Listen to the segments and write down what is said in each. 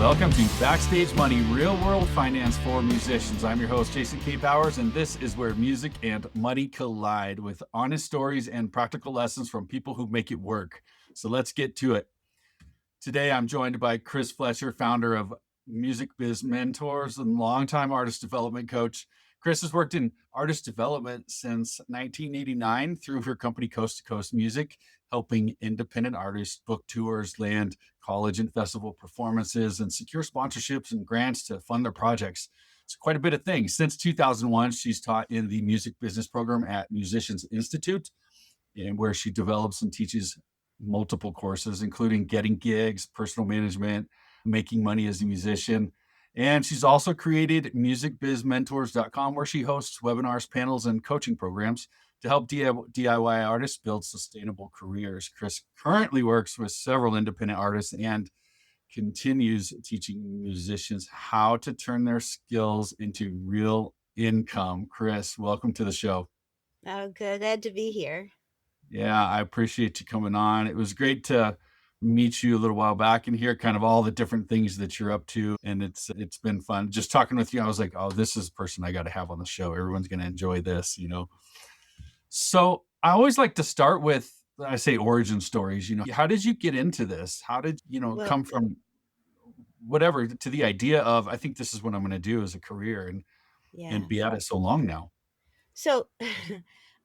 Welcome to Backstage Money, real world finance for musicians. I'm your host, Jason K. Powers, and this is where music and money collide with honest stories and practical lessons from people who make it work. So let's get to it. Today, I'm joined by Chris Fletcher, founder of Music Biz Mentors and longtime artist development coach. Chris has worked in artist development since 1989 through her company Coast to Coast Music, helping independent artists book tours, land college and festival performances, and secure sponsorships and grants to fund their projects. It's quite a bit of things. Since 2001, she's taught in the music business program at Musicians Institute, and where she develops and teaches multiple courses, including getting gigs, personal management, making money as a musician. And she's also created musicbizmentors.com, where she hosts webinars, panels, and coaching programs to help DIY artists build sustainable careers. Chris currently works with several independent artists and continues teaching musicians how to turn their skills into real income. Chris, welcome to the show. Oh, good. Glad to be here. Yeah, I appreciate you coming on. It was great to meet you a little while back and hear kind of all the different things that you're up to. And it's been fun. Just talking with you, I was like, oh, this is a person I got to have on the show. Everyone's going to enjoy this, you know. So I always like to start with, I say origin stories. You know, how did you get into this? How did, Well, come from whatever to the idea of, I think this is what I'm going to do as a career and yeah. be at it so long now? So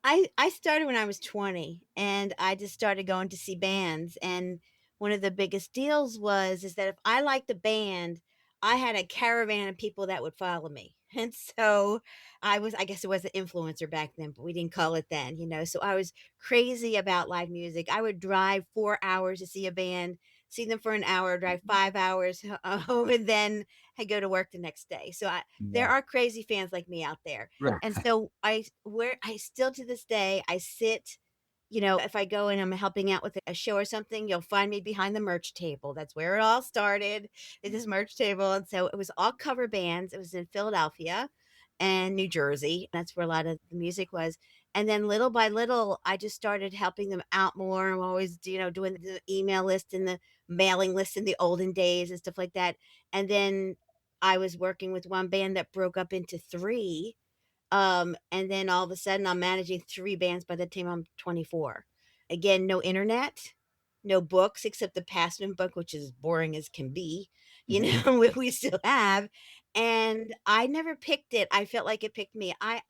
I started when I was 20 and I just started going to see bands, and one of the biggest deals was is that if I liked a band, I had a caravan of people that would follow me. And so I guess it was an influencer back then, but we didn't call it then. So I was crazy about live music. I would drive 4 hours to see a band, see them for an hour, drive 5 hours home, and then I go to work the next day. So there Yeah. are crazy fans like me out there. Right. And so I still to this day, I sit, if I go and I'm helping out with a show or something, you'll find me behind the merch table. That's where it all started, is this merch table. And so it was all cover bands. It was in Philadelphia and New Jersey. That's where a lot of the music was. And then little by little, I just started helping them out more. I'm always, doing the email list and the mailing list in the olden days and stuff like that. And then I was working with one band that broke up into three, and then all of a sudden I'm managing 3 bands by the time I'm 24. Again, no internet, no books except the Passman book, which is boring as can be, we still have. And I never picked it. I felt like it picked me. I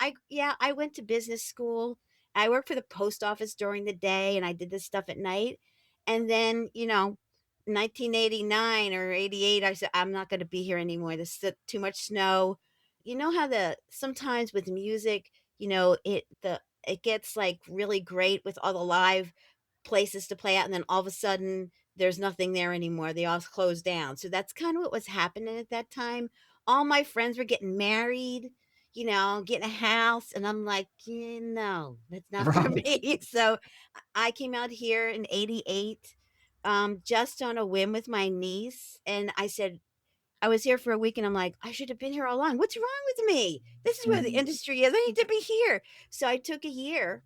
went to business school. I worked for the post office during the day and I did this stuff at night. And then, 1989 or 88, I said, I'm not going to be here anymore. There's too much snow. You know how the sometimes with music, it gets like really great with all the live places to play at, and then all of a sudden there's nothing there anymore. They all closed down. So that's kind of what was happening at that time. All my friends were getting married, getting a house, and I'm like, no, that's not for Right. me. So I came out here in 88, just on a whim with my niece, and I said, I was here for a week and I'm like, I should have been here all along. What's wrong with me? This is where the Mhm. industry is. I need to be here. So I took a year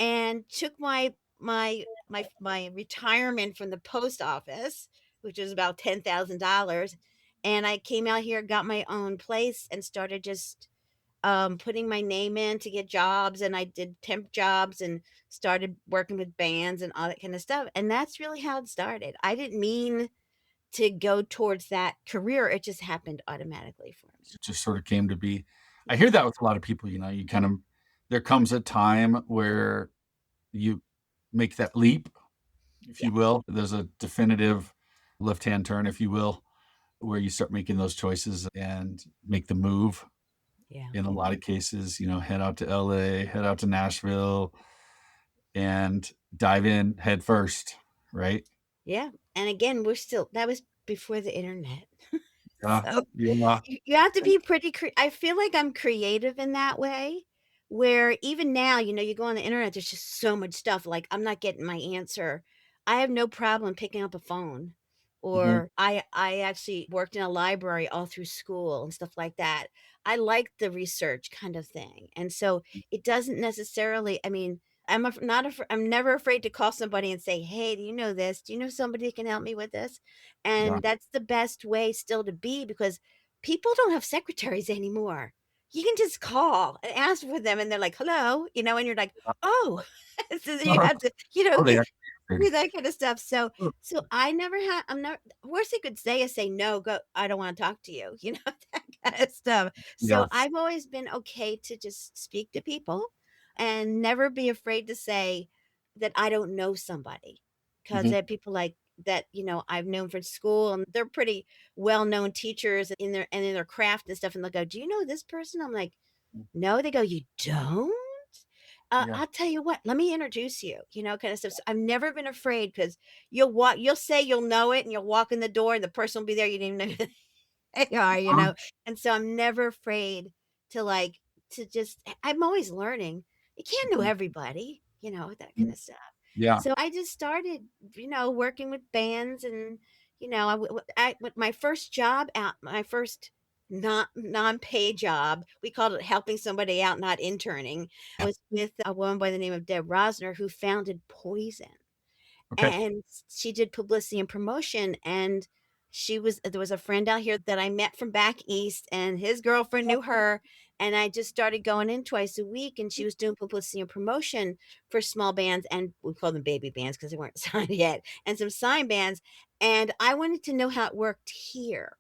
and took my retirement from the post office, which was about $10,000, and I came out here, got my own place, and started just putting my name in to get jobs. And I did temp jobs and started working with bands and all that kind of stuff. And that's really how it started. I didn't mean to go towards that career. It just happened automatically for me. It just sort of came to be. I Yeah. hear that with a lot of people, you kind of, there comes a time where you make that leap, if Yeah. you will. There's a definitive left-hand turn, if you will, where you start making those choices and make the move. Yeah. In a lot of cases, head out to LA, head out to Nashville, and dive in head first, right? Yeah. And again, that was before the internet. Yeah, So yeah, you have to be pretty I feel like I'm creative in that way, where even now, you go on the internet, there's just so much stuff. Like, I'm not getting my answer. I have no problem picking up a phone. mhm, Or I actually worked in a library all through school and stuff like that. I like the research kind of thing. And so it doesn't necessarily, I mean, I'm never afraid to call somebody and say, "Hey, do you know this? Do you know somebody that can help me with this?" Yeah. And that's the best way still to be because people don't have secretaries anymore. You can just call and ask for them, and they're like, "Hello," and you're like, "Oh." So then you have to, Oh, they actually do answered. that kinda stuff. So Oh, so I never had I'm not worst they could say is say, "No, go I don't wanna talk to you," that kinda stuff. So yes. I've always been okay to just speak to people and never be afraid to say that I don't know somebody. 'Cause Mhm. there are people like that, I've known from school, and they're pretty well-known teachers in their craft and stuff, and they'll go, "Do you know this person?" I'm like, Mm, "No." They go, "You don't?" yeah. I'll tell you what, let me introduce you, kind of stuff. So I've never been afraid because you'll say you'll know it and you'll walk in the door and the person will be there. You didn't even know who they are, Uh-huh. And so I'm never afraid to to just, I'm always learning. You can't know Mhm. everybody, that kind Mm, of stuff. yeah. So I just started, working with bands and, with my first job out, my first not non-paid job, we called it helping somebody out, not interning, was with a woman by the name of Deb Rosner who founded Poison, Okay. and she did publicity and promotion, and there was a friend out here that I met from back east, and his girlfriend knew her, and I just started going in twice a week, and she was doing publicity and promotion for small bands, and we call them baby bands because they weren't signed yet, and some sign bands, and I wanted to know how it worked here.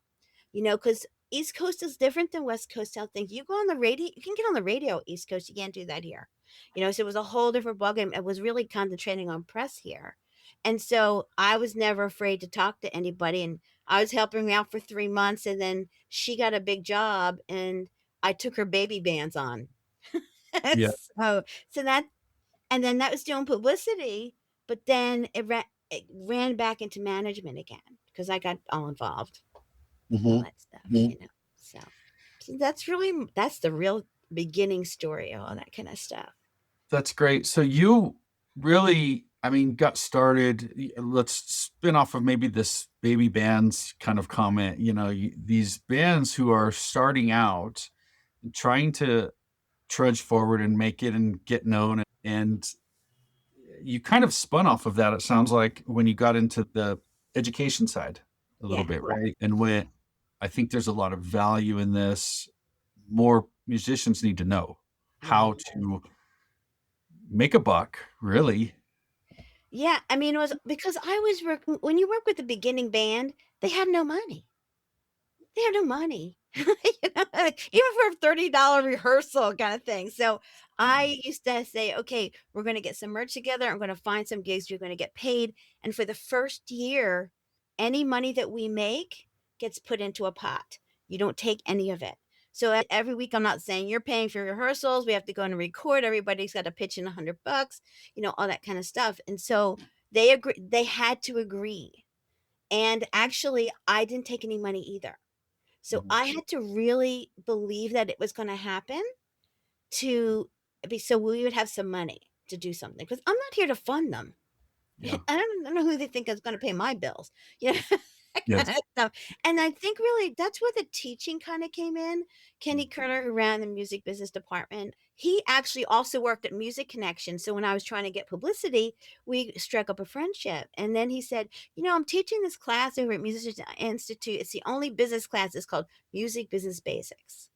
Because East Coast is different than West Coast, I think. You go on the radio, you can get on the radio East Coast, you can't do that here. So it was a whole different ballgame. I was really concentrating on press here. And so I was never afraid to talk to anybody. And I was helping her out for 3 months. And then she got a big job and I took her baby bands on. Yeah. So and then that was doing publicity. But then it ran back into management again because I got all involved and all Mhm. that stuff. Mhm. So that's the real beginning story of all that kinda stuff. That's great. So you really, I mean, got started let's spin off of maybe this baby bands kind of comment, these bands who are starting out, trying to trudge forward and make it and get known, and you kind of spun off of that, it sounds like, when you got into the education side a little Yeah, bit, right? And when I think there's a lot of value in this. More musicians need to know yeah. how to make a buck, really. Yeah, I mean, it was because I was working when you work with a beginning band, they have no money. They have no money, even for a $30 rehearsal kinda thing. So, I used to say, "Okay, we're gonna get some merch together, I'm gonna find some gigs, you're gonna get paid, and for the first year, any money that we make gets put into a pot. You don't take any of it." So, every week, I'm not saying, "You're paying for rehearsals, we have to go and record, everybody's gotta pitch in $100, all that kinda stuff, and so, they had to agree, and actually, I didn't take any money either. So Mhm. I had to really believe that it was gonna happen to be so we would have some money to do something because 'cause I'm not here to fund them. Yeah. I don't know who they think is gonna pay my bills, that Yes. kinda stuff, and I think really that's where the teaching kinda came in. Kenny Kerner, who ran the music business department, he actually also worked at Music Connection, so when I was trying to get publicity, we struck up a friendship, and then he said, I'm teaching this class over at Music Institute, it's the only business class, it's called Music Business Basics.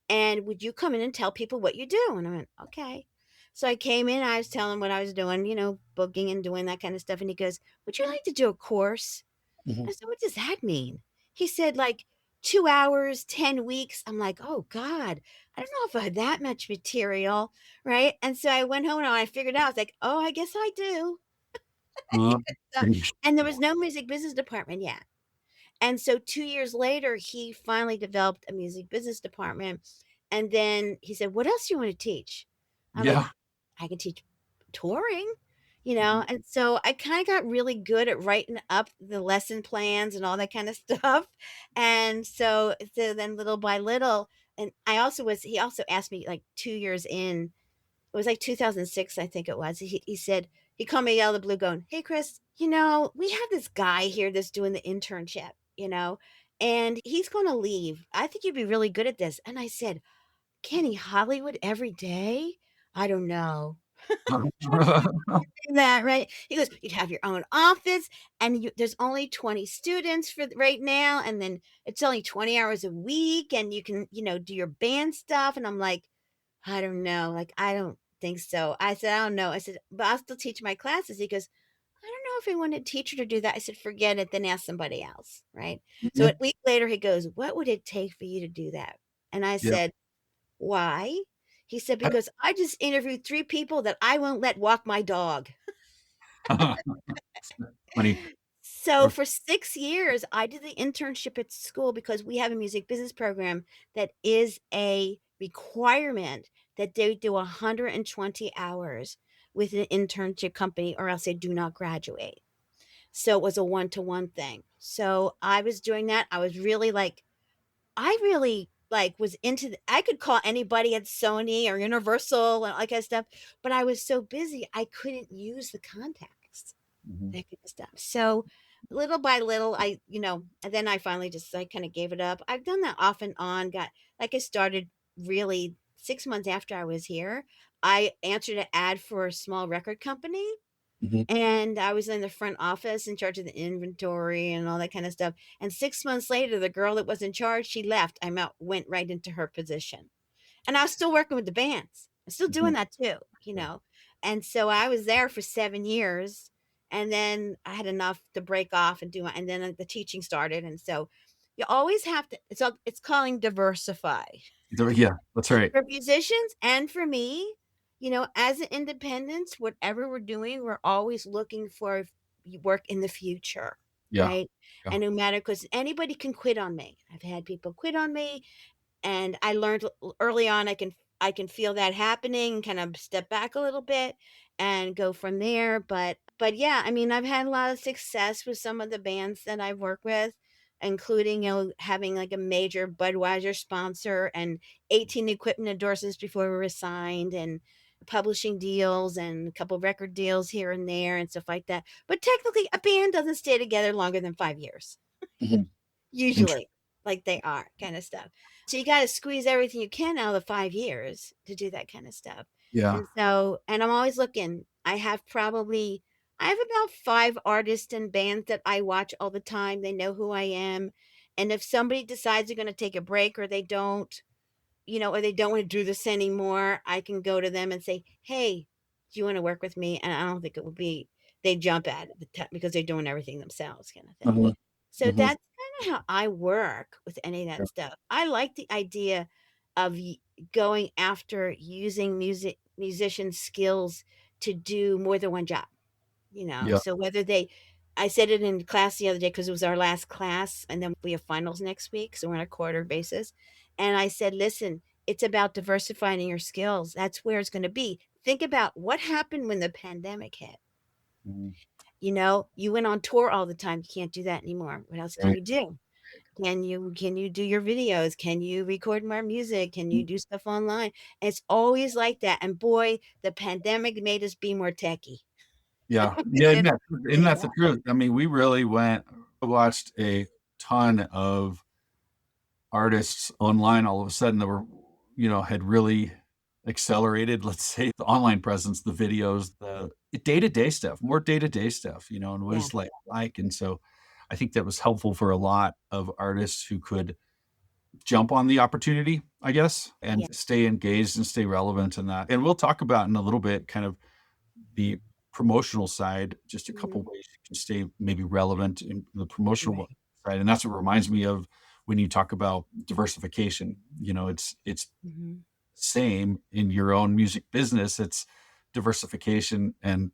And would you come in and tell people what you do? And I went, okay. So I came in, I was telling what I was doing, booking and doing that kind of stuff. And he goes, would you like to do a course? Mhm. I said, what does that mean? He said, like 2 hours, 10 weeks. I'm like, oh God, I don't know if I had that much material. Right. And so I went home and I figured out, I was like, oh, I guess I do. Uh, So- and there was no music business department yet. And so 2 years later, he finally developed a music business department, and then he said, "What else do you wanna teach?" I'm like, yeah. "I can teach touring," Mhm. and so I kinda got really good at writing up the lesson plans and all that kinda stuff, and so then little by little and I also was he also asked me, like, 2 years in it was like 2006, I think it was. He said he called me out of the blue going, "Hey, Chris, we have this guy here that's doing the internship, and he's gonna leave. I think you'd be really good at this." And I said, "Kenny, Hollywood every day? I don't know." That, right? He goes, "You'd have your own office, and there's only 20 students for right now, and then it's only 20 hours a week, and you can, do your band stuff." And I'm like, "I don't know. Like, I don't think so." I said, "I don't know." I said, "But I'll still teach my classes." He goes, "I don't know if I want a teacher to do that." I said, "Forget it, then ask somebody else." Right? So Yeah, a week later, he goes, "What would it take for you to do that?" And I yeah. said, "Why?" He said, I "Because I just interviewed 3 people that I won't let walk my dog." Funny. So Or for 6 years, I did the internship at school because we have a music business program that is a requirement that they do 120 hours with an internship company or else they do not graduate. So it was a one-to-one thing. So I was doing that. I was really like I really, like, was into I could call anybody at Sony or Universal and all that kind of stuff, but I was so busy, I couldn't use the contacts, Mhm, that kind of stuff. So, little by little, and then I finally just, kinda gave it up. I've done that off and on, I started really 6 months after I was here. I answered an ad for a small record company, mhm, and I was in the front office in charge of the inventory and all that kind of stuff, and 6 months later, the girl that was in charge, she left. Went right into her position. And I was still working with the bands. I'm still doing mhm. that too, Yeah. And so I was there for 7 years, and then I had enough to break off and and then the teaching started, and so you always have to it's calling diversify. Yeah, that's right. For musicians and for me, as an independent, whatever we're doing, we're always looking for work in the future, Yeah, right? yeah. And no matter, because anybody can quit on me. I've had people quit on me, and I learned early on I can feel that happening, kind of step back a little bit and go from there. But yeah, I mean, I've had a lot of success with some of the bands that I've worked with, including, having like a major Budweiser sponsor and 18 equipment endorsements before we were signed, and publishing deals and a couple record deals here and there and stuff like that. But technically a band doesn't stay together longer than 5 years. Mhm. Inter Usually, like they are, kinda stuff. So you gotta squeeze everything you can out of the 5 years to do that kinda stuff. Yeah. And I'm always looking. I have about 5 artists and bands that I watch all the time. They know who I am, and if somebody decides they're gonna take a break or they don't, or they don't wanna do this anymore, I can go to them and say, "Hey, do you wanna work with me?" And I don't think it would be they jump at it because they're doing everything themselves, kinda thing. Mhm, So mhm. that's kinda how I work with any of Yeah, that stuff. I like the idea of going after using musician skills to do more than one job, yeah. So whether they I said it in class the other day because it was our last class, and then we have finals next week, so we're on a quarter basis. And I said, "Listen, it's about diversifying your skills. That's where it's gonna be. Think about what happened when the pandemic hit. Mhm. You went on tour all the time. You can't do that anymore. What else can Right. you do? Can you do your videos? Can you record more music? Can you Mm, do stuff online?" It's always like that, and boy, the pandemic made us be more techy. yeah. We Yeah, did isn't everything that the more. truth? I mean, we really watched a ton of artists online all of a sudden that were, had really accelerated, let's say, the online presence, the videos, the day-to-day stuff, more day-to-day stuff, and what Yeah, it's like, and so I think that was helpful for a lot of artists who could jump on the opportunity, I guess, and yeah, stay engaged and stay relevant in that. And we'll talk about in a little bit kind of the promotional side, just a couple mhm, ways you can stay maybe relevant in the promotional right, side. And that's what reminds me of when you talk about diversification. It's mhm, same in your own music business. It's diversification, and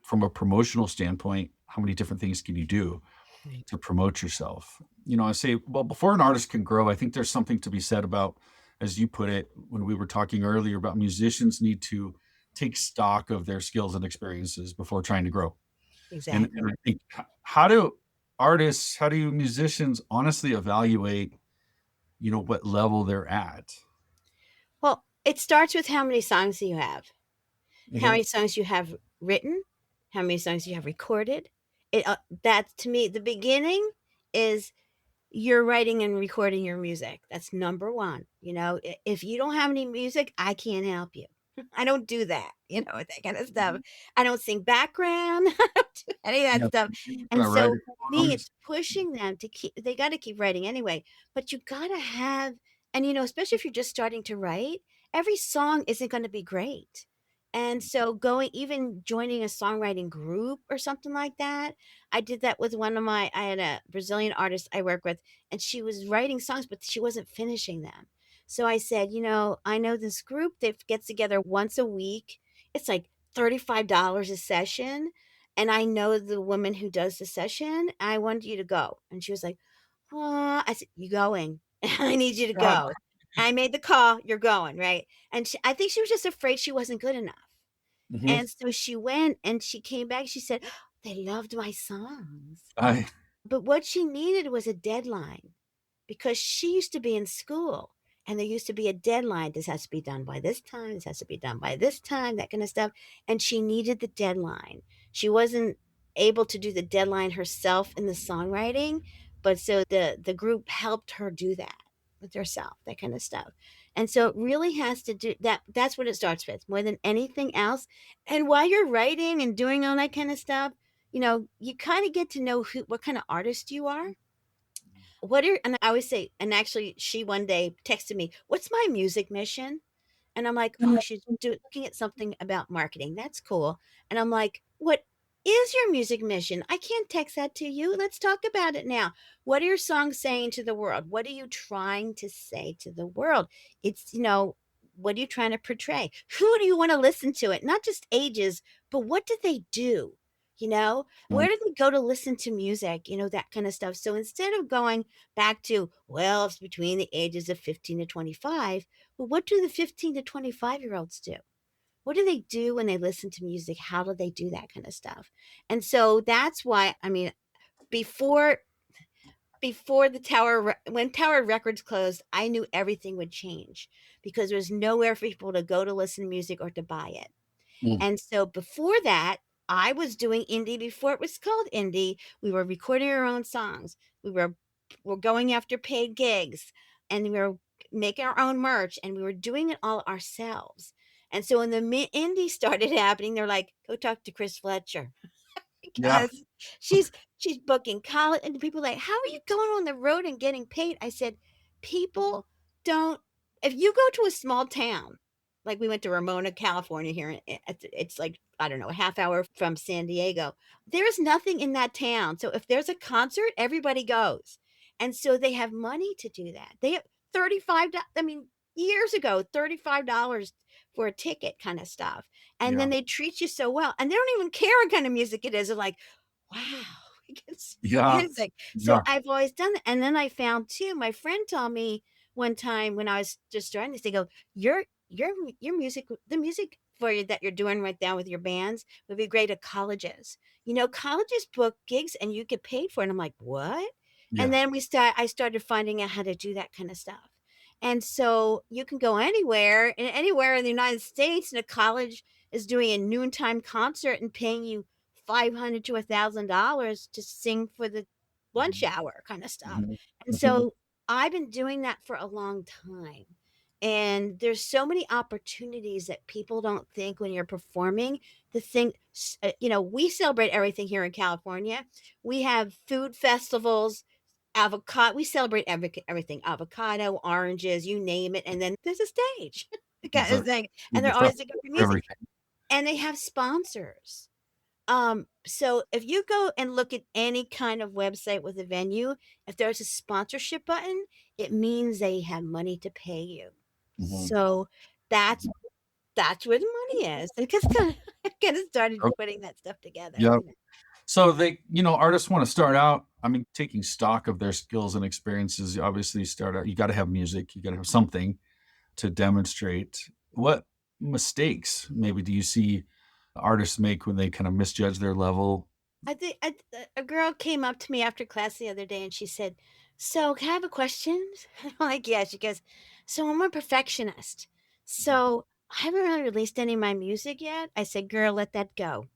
from a promotional standpoint, how many different things can you do right, to promote yourself? I say, well, before an artist can grow, I think there's something to be said about, as you put it, when we were talking earlier about musicians need to take stock of their skills and experiences before trying to grow. And exactly. I think, how do musicians honestly evaluate, what level they're at? Well, it starts with how many songs you have, how Mhm. many songs you have written, how many songs you have recorded. That to me, the beginning is you're writing and recording your music. That's number 1, if you don't have any music, I can't help you. I don't do that, that kind of stuff. Mhm. I don't sing background. I don't do any of that Yeah. stuff. You And wanna write so it for me, songs. it's pushing them to keep, they got to keep writing anyway, but you got to have, and especially if you're just starting to write, every song isn't going to be great. And so even joining a songwriting group or something like that, I did that with I had a Brazilian artist I work with, and she was writing songs, but she wasn't finishing them. So I said, I know this group that gets together once a week. It's like $35 a session. And I know the woman who does the session. I want you to go. And she was like, oh, I said, you going? I need you to Yeah. go. I made the call. You're going, right? And I think she was just afraid she wasn't good enough. Mhm. And so she went and she came back. She said, they loved my songs. I But what she needed was a deadline because she used to be in school and there used to be a deadline. This has to be done by this time. This has to be done by this time, that kind of stuff. And she needed the deadline. She wasn't able to do the deadline herself in the songwriting, but so the group helped her do that with herself, that kind of stuff. And so it really has to do that. That's what it starts with more than anything else. And while you're writing and doing all that kind of stuff, you kind of get to know what kind of artist you are. And I always say, and actually, she one day texted me, "What's my music mission?" And I'm like, "Oh, she's looking at something about marketing. That's cool." And I'm like, "What is your music mission? I can't text that to you. Let's talk about it now. What are your songs saying to the world? What are you trying to say to the world? It's, what are you trying to portray? Who do you want to listen to it? Not just ages, but what do they do? Where do they go to listen to music? That kind of stuff. So instead of going back to, well, it's between the ages of 15 to 25, well, what do the 15 to 25-year-olds do? What do they do when they listen to music? How do they do that kind of stuff? And so that's why, I mean, before when Tower Records closed, I knew everything would change because there was nowhere for people to go to listen to music or to buy it. Mm. And so before that, I was doing indie before it was called indie. We were recording our own songs. We were going after paid gigs, and we were making our own merch, and we were doing it all ourselves. And so when the indie started happening, they're like, "Go talk to Chris Fletcher." Yeah. Because she's booking college, and people are like, "How are you going on the road and getting paid?" I said, "People don't, if you go to a small town, like we went to Ramona, California here, it's like, I don't know, a half hour from San Diego. There is nothing in that town. So if there's a concert, everybody goes. And so they have money to do that. They have 35, I mean, years ago, $35 for a ticket kind of stuff. And then Yeah. they treat you so well, and they don't even care what kind of music it is. They're like, "Wow, it's Yeah. music." So Yeah. I've always done that, and then I found too, my friend told me one time when I was just starting this, they go, your music, the music for you that you're doing right now with your bands would be great at colleges. Colleges book gigs and you get paid for it." And I'm like, "What?" And Yeah. then I started finding out how to do that kind of stuff. And so you can go anywhere in the United States, and a college is doing a noontime concert and paying you 500 to $1,000 to sing for the lunch Mhm. hour kind of stuff. Mhm. And Mhm. so I've been doing that for a long time. And there's so many opportunities that people don't think when you're performing. We celebrate everything here in California. We have food festivals, avocado. We celebrate everything, avocado, oranges, you name it. And then there's a stage, kind of So thing. And there's a they're always looking festival for for music. everything. And they have sponsors. So if you go and look at any kind of website with a venue, if there's a sponsorship button, it means they have money to pay you. Mhm. So that's that's where the money is. And just kind of started Okay. putting that stuff together, Yeah. So artists wanna start out, I mean, taking stock of their skills and experiences, obviously start out you gotta have music, you gotta have something to demonstrate. What mistakes maybe do you see artists make when they kind of misjudge their level? I think a girl came up to me after class the other day and she said, "So, can I have a question?" I'm like, "Yeah." She goes, "So, I'm a perfectionist. So, I haven't really released any of my music yet." I said, "Girl, let that go."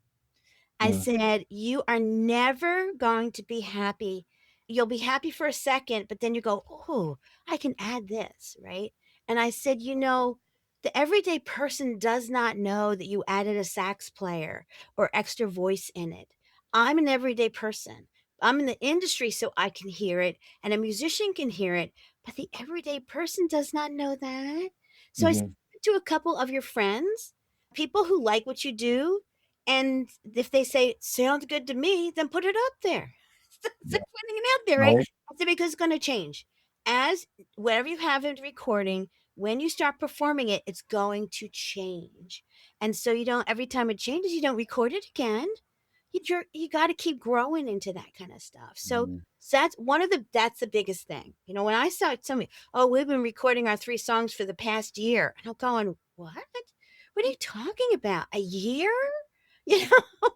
I Mm, said, "You are never going to be happy. You'll be happy for a second, but then you go, oh, I can add this, right?" And I said, The everyday person does not know that you added a sax player or extra voice in it. I'm an everyday person. I'm in the industry so I can hear it and a musician can hear it, but the everyday person does not know that. So I said Mhm. to a couple of your friends, people who like what you do, and if they say sounds good to me, then put it up there. So Yeah. putting it out there, right? Right. I said because it's going to change. As whatever you have in recording, when you start performing it, it's going to change. And so you don't every time it changes, you don't record it again. You got to keep growing into that kind of stuff. Mhm. So that's the biggest thing. When I saw somebody, oh, we've been recording our 3 songs for the past year. And I'm going, what? What are you talking about? A year? You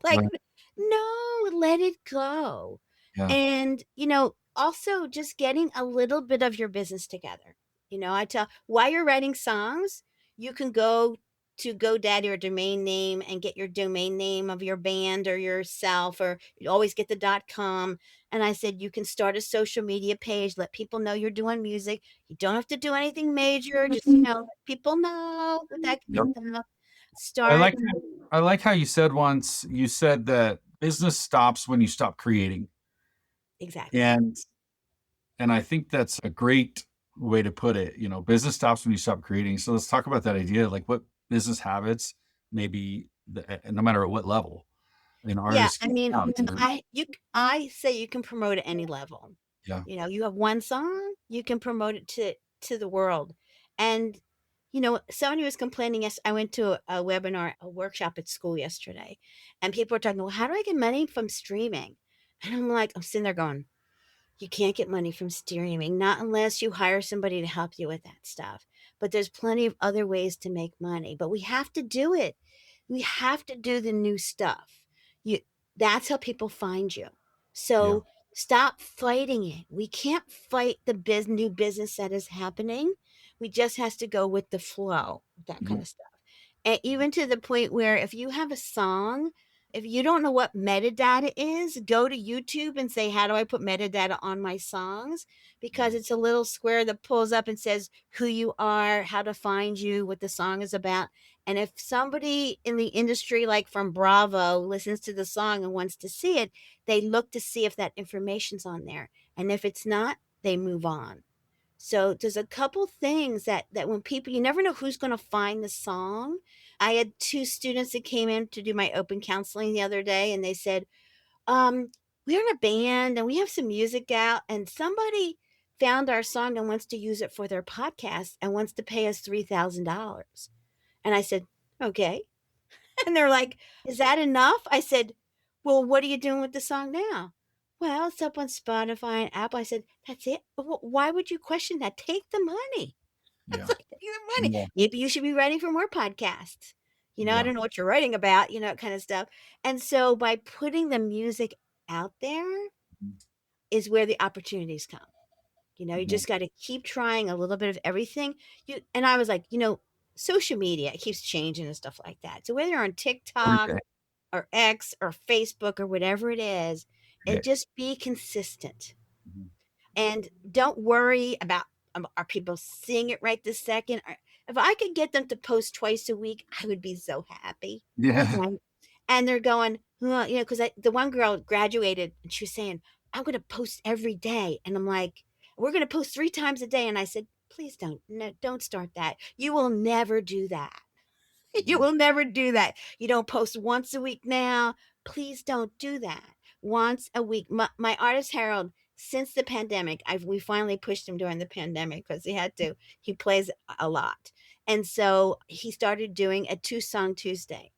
like, Right. no, let it go. Yeah. And, also just getting a little bit of your business together. I tell while you're writing songs, you can go to GoDaddy or domain name and get your domain name of your band or yourself, or you always get the .com. And I said, you can start a social media page, let people know you're doing music. You don't have to do anything major, just, let people know with that Yep. kind of stuff. I Start like I like how you said once, you said that business stops when you stop creating. exactly. And I think that's a great way to put it. Business stops when you stop creating. So let's talk about that idea. Like what business habits, maybe no matter at what level an Yeah, artist I can mean, have and to, I say you can promote at any level. yeah. You have one song, you can promote it to the world. And somebody was complaining. Yes, I went to a webinar, a workshop at school yesterday, and people were talking, well, how do I get money from streaming? And I'm sitting there going, you can't get money from streaming, not unless you hire somebody to help you with that stuff. But there's plenty of other ways to make money. But we have to do it. We have to do the new stuff. You That's how people find you. Yeah. So stop fighting it. We can't fight the new business that is happening. We just has to go with the flow, that kind Mhm. of stuff. And even to the point where if you have a song, if you don't know what metadata is, go to YouTube and say, how do I put metadata on my songs? Because it's a little square that pulls up and says who you are, how to find you, what the song is about. And if somebody in the industry, like from Bravo, listens to the song and wants to see it, they look to see if that information's on there. And if it's not, they move on. So there's a couple things that when people, you never know who's going to find the song. I had 2 students that came in to do my open counseling the other day, and they said, we're in a band and we have some music out, and somebody found our song and wants to use it for their podcast and wants to pay us $3,000. And I said, okay. And they're like, "Is that enough?" I said, "Well, what are you doing with the song now?" "Well, it's up on Spotify and Apple." I said, "That's it? Why would you question that? Take the money." It's Yeah. like, "Take the money. Yeah. Maybe you should be writing for more podcasts." I Yeah. don't know what you're writing about, kind of stuff. And so by putting the music out there Mhm. is where the opportunities come. You Mhm. just got to keep trying a little bit of everything. And I was like, social media, it keeps changing and stuff like that. So whether you're on Every TikTok day. or X or Facebook or whatever it is, Every and day. just be consistent. Mhm. And don't worry about, are people seeing it right this second? If I could get them to post twice a week, I would be so happy. Yeah. Right? And they're going, well, because the one girl graduated and she was saying, I'm going to post every day. And I'm like, we're going to post 3 times a day. And I said, please don't, no, don't start that. You will never do that. You Mhm. will never do that. You don't post once a week now. Please don't do that. Once a week. My artist Harold, since the pandemic, we finally pushed him during the pandemic because he had to. He plays a lot. And so he started doing a 2-song Tuesday.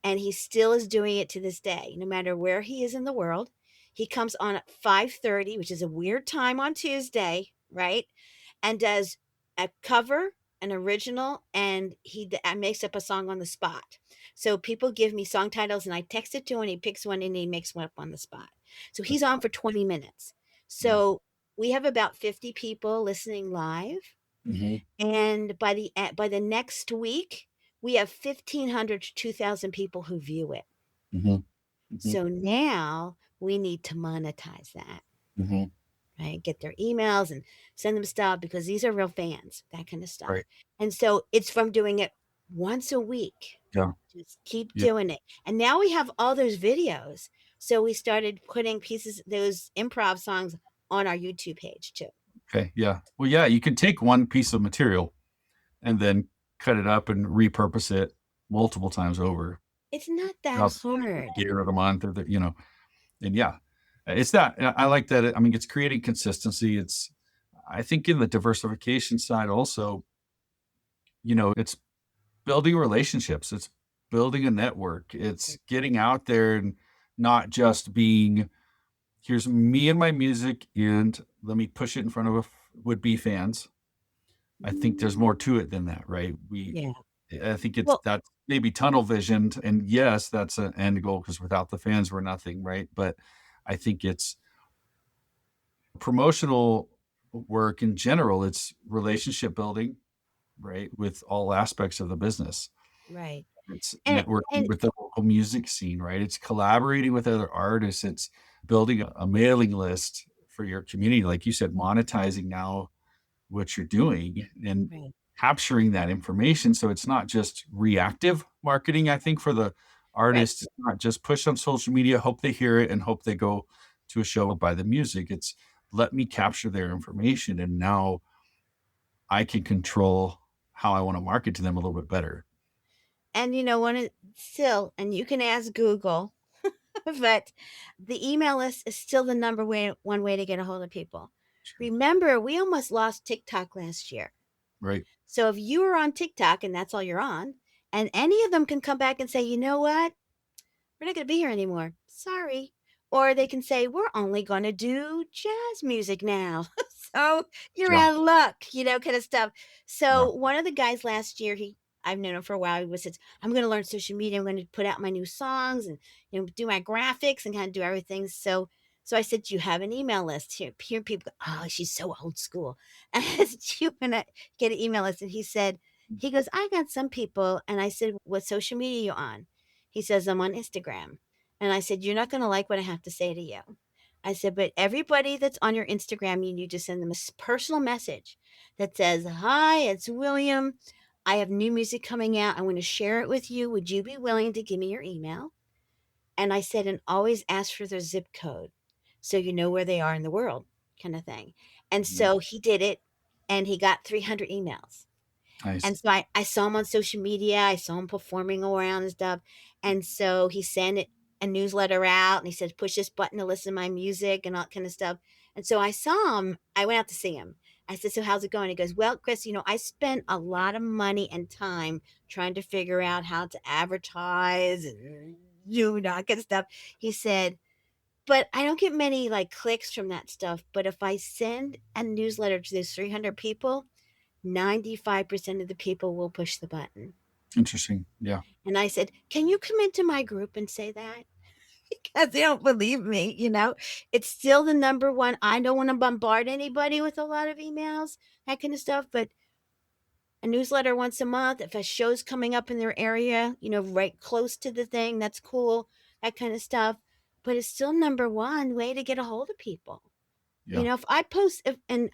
And he still is doing it to this day, no matter where he is in the world. He comes on at 5:30, which is a weird time on Tuesday, right? And does a cover, an original, and makes up a song on the spot. So people give me song titles and I text it to him and he picks one and he makes one up on the spot. So he's That's on for 20 minutes. yeah. So we have about 50 people listening live, Mhm. and by the next week, we have 1,500 to 2,000 people who view it. Mhm. Mhm. So now we need to monetize that. Mhm. right? Get their emails and send them stuff because these are real fans, that kind of stuff. Right. And so it's from doing it once a week. Yeah. Just keep Yeah. doing it. And now we have all those videos. So we started putting pieces, those improv songs on our YouTube page too. Okay. Yeah. Well, yeah, you can take one piece of material and then cut it up and repurpose it multiple times over. It's not that Else hard. year of the month or and yeah, it's that. I like that. I mean, it's creating consistency. I think in the diversification side also, it's building relationships. It's building a network. It's getting out there and not just being, here's me and my music, and let me push it in front of would-be fans. I think there's more to it than that, right? Yeah. I think it's Well, that maybe tunnel visioned, and yes, that's an end goal because without the fans, we're nothing, right? But I think it's promotional work in general. It's relationship building, right, with all aspects of the business. right. It's And networking and with the local music scene, right? It's collaborating with other artists. It's building a mailing list for your community, like you said, monetizing now what you're doing and right. capturing that information so it's not just reactive marketing. I think for the Right. artist, it's not just push on social media, hope they hear it, and hope they go to a show or buy the music. It's let me capture their information, and now I can control how I want to market to them a little bit better. And one is still, and you can ask Google, but the email list is still the one way to get a hold of people. Sure. Remember, we almost lost TikTok last year. Right. So if you are on TikTok and that's all you're on, and any of them can come back and say, you know what? We're not going to be here anymore. Sorry. Or they can say, we're only going to do jazz music now. So you're Yeah. out of luck, kind of stuff. Yeah. So one of the guys last year, I've known him for a while. He was said, I'm going to learn social media. I'm going to put out my new songs and do my graphics and kind of do everything. So I said, do you have an email list? Here people go, oh, she's so old school. And I said, do you want to get an email list? And he goes, I got some people. And I said, what social media are you on? He says, I'm on Instagram. And I said, you're not going to like what I have to say to you. I said, but everybody that's on your Instagram, you need to send them a personal message that says, hi, it's William. I have new music coming out. I want to share it with you. Would you be willing to give me your email? And I said, and always ask for their zip code so you know where they are in the world, kind of thing. And Mhm. so he did it, and he got 300 emails. Nice. And so I saw him on social media. I saw him performing around and stuff. And so he sent a newsletter out, and he said, push this button to listen to my music and all that kind of stuff. And so I saw him. I went out to see him. I said, so how's it going? He goes, well, Chris, I spent a lot of money and time trying to figure out how to advertise and that kind of stuff. He said, but I don't get many like clicks from that stuff. But if I send a newsletter to those 300 people, 95% of the people will push the button. Interesting. Yeah. And I said, can you come into my group and say that? Because they don't believe me. It's still the number one. I don't want to bombard anybody with a lot of emails, that kind of stuff. But a newsletter once a month, if a show's coming up in their area, right close to the thing, that's cool, that kind of stuff. But it's still number one way to get a hold of people. Yeah. If I post, and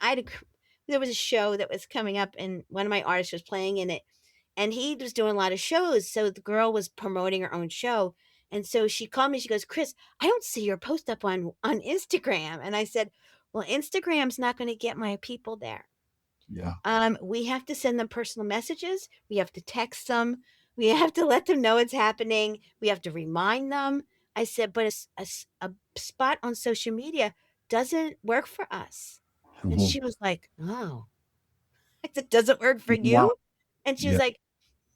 there was a show that was coming up, and one of my artists was playing in it, and he was doing a lot of shows. So the girl was promoting her own show. And so she called me. She goes, Chris, I don't see your post up on Instagram. And I said, well, Instagram's not going to get my people there. Yeah. We have to send them personal messages. We have to text them. We have to let them know it's happening. We have to remind them. I said, but a spot on social media doesn't work for us. And Mhm. she was like, oh, I said, does it work for Yeah. you? And she was Yeah. like,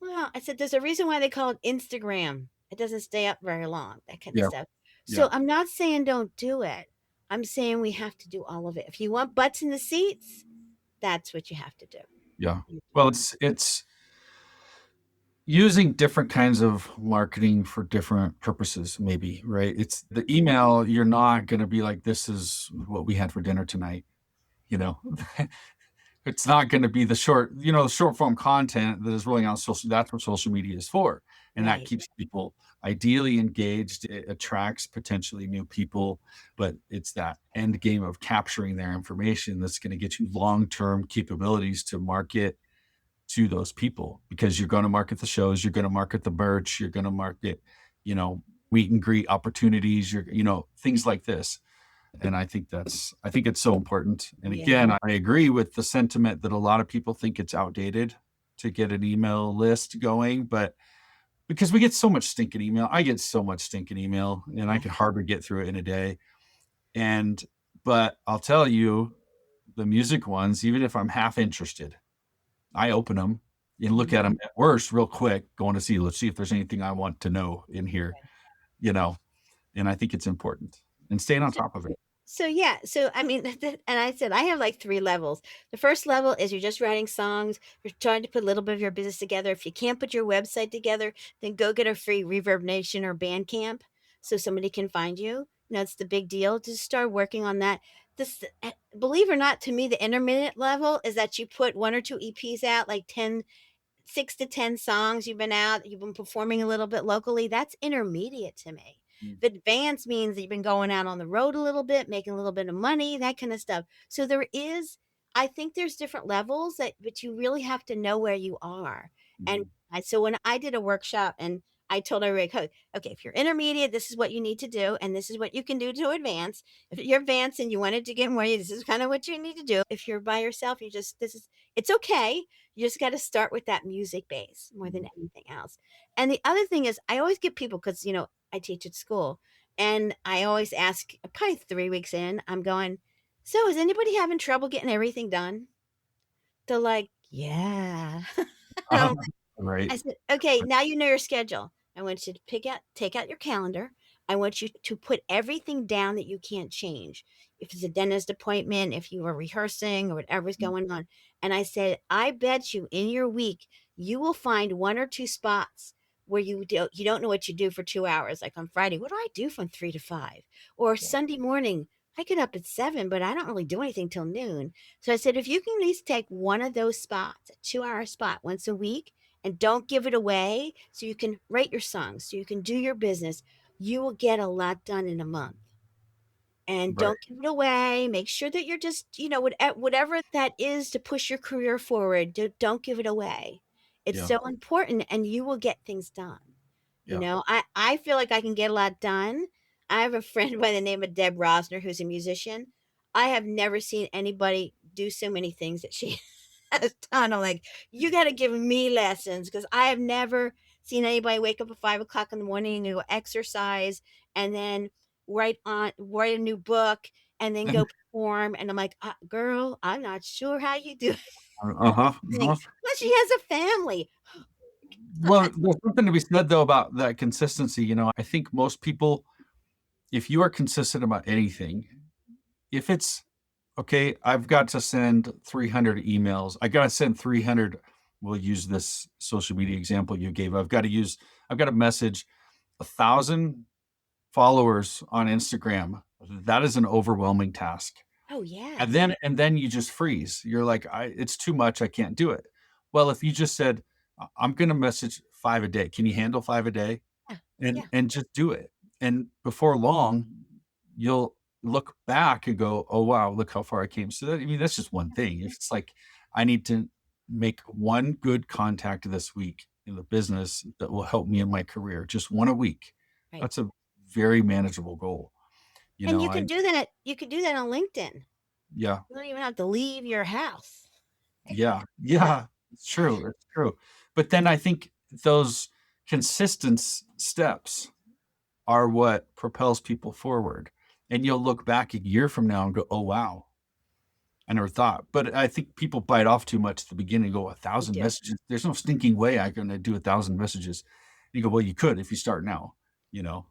well, I said, there's a reason why they call it Instagram. It doesn't stay up very long, that kind of Yeah. stuff. Yeah. So I'm not saying don't do it. I'm saying we have to do all of it. If you want butts in the seats, that's what you have to do. Yeah. Well, it's using different kinds of marketing for different purposes, maybe, right? It's the email, you're not going to be like, this is what we had for dinner tonight, you know? It's not going to be the the short form content that is rolling out social. That's what social media is for. And that Right. keeps people ideally engaged. It attracts potentially new people, but it's that end game of capturing their information that's going to get you long term capabilities to market to those people, because you're going to market the shows, you're going to market the merch, you're going to market, you know, meet and greet opportunities, things like this. And I think it's so important. And Yeah. again, I agree with the sentiment that a lot of people think it's outdated to get an email list going, but because we get so much stinking email. I get so much stinking email and I Yeah. can hardly get through it in a day. And but I'll tell you, the music ones, even if I'm half interested, I open them and look Mhm. at them at worst real quick, going to see, let's see if there's anything I want to know in here, you know, and I think it's important and staying on So top of it. so, yeah, so, I mean, and I said I have, like, 3 levels. The first level is you're just writing songs, you're trying to put a little bit of your business together. If you can't put your website together, then go get a free Reverb Nation or Bandcamp so somebody can find you. It's the big deal. Just start working on that. Believe it or not, to me, the intermittent level is that you put 1 or 2 EPs out, like 6 to 10 songs you've been out, you've been performing a little bit locally, that's intermediate to me. Mm, Advanced means that you've been going out on the road a little bit, making a little bit of money, that kind of stuff. So I think there's different levels but you really have to know where you are. And mhm. so when I did a workshop and I told everybody, okay, if you're intermediate, this is what you need to do, and this is what you can do to advance. If you're advanced and you wanted to get more, this is kind of what you need to do. If you're by yourself, it's okay. You just gotta start with that music base more than Mhm. anything else. And the other thing is I always get people because I teach at school, and I always ask probably 3 weeks in, I'm going, "So, is anybody having trouble getting everything done?" They're like, "Yeah." And Uh-huh. I'm Right. I said, "Okay, now you know your schedule. I want you to take out your calendar. I want you to put everything down that you can't change. If it's a dentist appointment, if you are rehearsing or whatever's Mm, going on." And I said, "I bet you in your week, you will find 1 or 2 spots where you don't know what you do for 2 hours. Like on Friday, what do I do from 3 to 5? Or yeah, Sunday morning, I get up at 7, but I don't really do anything till noon." So I said, "If you can at least take one of those spots, a 2-hour spot once a week, and don't give it away so you can write your songs, so you can do your business, you will get a lot done in a month. And right. don't give it away. Make sure that you're just, whatever that is to push your career forward, don't give it away. It's Yeah, so important and you will get things done. yeah. I feel like I can get a lot done. I have a friend by the name of Deb Rosner who's a musician. I have never seen anybody do so many things that she has done. I'm like, you got to give me lessons because I have never seen anybody wake up at 5 o'clock in the morning and go exercise and then write a new book and then go perform. And I'm like, girl, I'm not sure how you do Uh-huh, things. uh-huh. But she has a family. Well, there's something to be said though about that consistency. I think most people, if you are consistent about anything, if it's okay, I've got to send 300 emails. I got to send 300. We'll use this social media example you gave. I've got to message 1,000 followers on Instagram. That is an overwhelming task. Oh, And yes. then you just freeze. You're like, it's too much. I can't do it. Well, if you just said, I'm going to message 5 a day. Can you handle 5 a day? Yeah. And Yeah. just do it. And before long, you'll look back and go, "Oh wow, look how far I came." So that's just one thing. If it's like I need to make one good contact this week in the business that will help me in my career, just one a week. Right. That's a very manageable goal. And I you could do that on LinkedIn. Yeah, You don't even have to leave your house. yeah, Yeah. yeah. It's true. It's true. But then I think those consistent steps are what propels people forward. And you'll look back a year from now and go, "Oh wow, I never thought." But I think people bite off too much at the beginning and go, "A They thousand do. messages? There's no stinking way I'm gonna do 1,000 messages." You go, "Well, you could if you start now."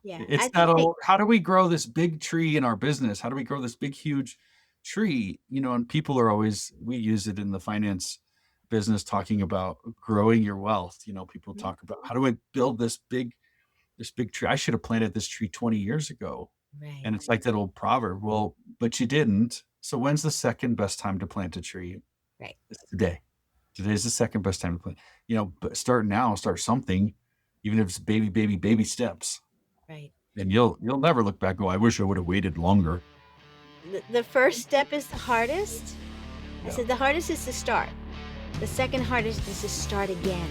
Yeah. It's I that think they old, how do we grow this big tree in our business? How do we grow this big, huge tree? And people are always, we use it in the finance business talking about growing your wealth. People Mhm. talk about, how do I build this big tree? I should have planted this tree 20 years ago. Right. And it's like that old proverb. Well, but you didn't. So when's the second best time to plant a tree? Right, It's today. Today's the second best time to play. But start now, start something, even if it's baby steps. right. And you'll never look back and go, I wish I would have waited longer. The first step is the hardest. I Yeah. said the hardest is to start. The second hardest is to start again.